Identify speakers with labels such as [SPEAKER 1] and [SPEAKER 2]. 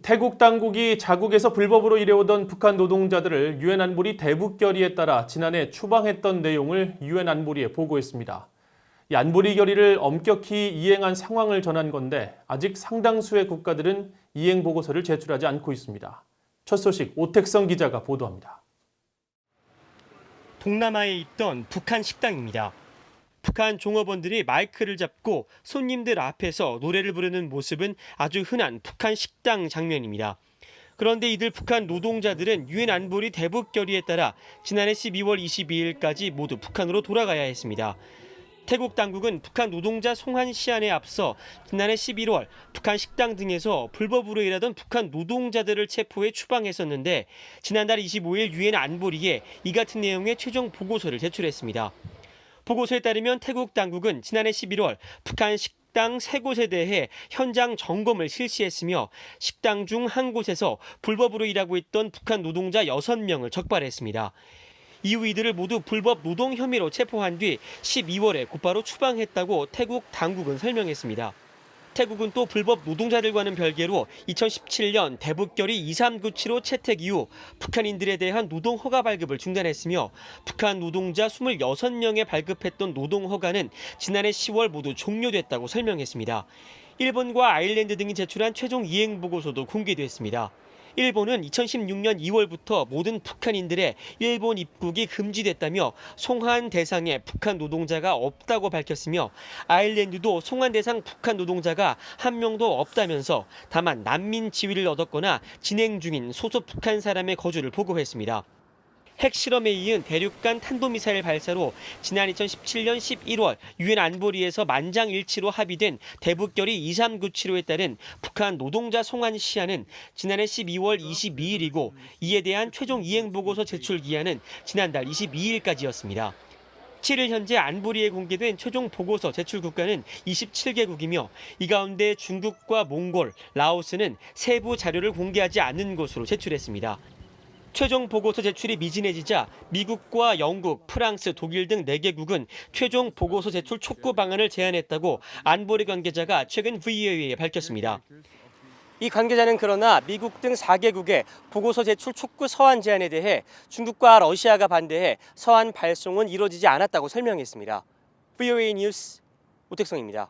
[SPEAKER 1] 태국 당국이 자국에서 불법으로 일해오던 북한 노동자들을 유엔 안보리 대북 결의에 따라 지난해 추방했던 내용을 유엔 안보리에 보고했습니다. 이 안보리 결의를 엄격히 이행한 상황을 전한 건데 아직 상당수의 국가들은 이행 보고서를 제출하지 않고 있습니다. 첫 소식 오택성 기자가 보도합니다.
[SPEAKER 2] 동남아에 있던 북한 식당입니다. 북한 종업원들이 마이크를 잡고 손님들 앞에서 노래를 부르는 모습은 아주 흔한 북한 식당 장면입니다. 그런데 이들 북한 노동자들은 유엔 안보리 대북 결의에 따라 지난해 12월 22일까지 모두 북한으로 돌아가야 했습니다. 태국 당국은 북한 노동자 송환 시한에 앞서 지난해 11월 북한 식당 등에서 불법으로 일하던 북한 노동자들을 체포해 추방했었는데 지난달 25일 유엔 안보리에 이 같은 내용의 최종 보고서를 제출했습니다. 보고서에 따르면 태국 당국은 지난해 11월 북한 식당 3곳에 대해 현장 점검을 실시했으며 식당 중 한 곳에서 불법으로 일하고 있던 북한 노동자 6명을 적발했습니다. 이후 이들을 모두 불법 노동 혐의로 체포한 뒤 12월에 곧바로 추방했다고 태국 당국은 설명했습니다. 태국은 또 불법 노동자들과는 별개로 2017년 대북결의 2397호 채택 이후 북한인들에 대한 노동 허가 발급을 중단했으며 북한 노동자 26명에 발급했던 노동 허가는 지난해 10월 모두 종료됐다고 설명했습니다. 일본과 아일랜드 등이 제출한 최종 이행 보고서도 공개됐습니다. 일본은 2016년 2월부터 모든 북한인들의 일본 입국이 금지됐다며 송환 대상에 북한 노동자가 없다고 밝혔으며 아일랜드도 송환 대상 북한 노동자가 한 명도 없다면서 다만 난민 지위를 얻었거나 진행 중인 소속 북한 사람의 거주를 보고했습니다. 핵실험에 이은 대륙간 탄도미사일 발사로 지난 2017년 11월 유엔 안보리에서 만장일치로 합의된 대북결의 2397호에 따른 북한 노동자 송환 시한은 지난해 12월 22일이고 이에 대한 최종 이행 보고서 제출 기한은 지난달 22일까지였습니다. 7일 현재 안보리에 공개된 최종 보고서 제출 국가는 27개국이며 이 가운데 중국과 몽골, 라오스는 세부 자료를 공개하지 않는 것으로 제출했습니다. 최종 보고서 제출이 미진해지자 미국과 영국, 프랑스, 독일 등 4개국은 최종 보고서 제출 촉구 방안을 제안했다고 안보리 관계자가 최근 VOA에 밝혔습니다. 이 관계자는 그러나 미국 등 4개국의 보고서 제출 촉구 서한 제안에 대해 중국과 러시아가 반대해 서한 발송은 이루어지지 않았다고 설명했습니다. VOA 뉴스 오택성입니다.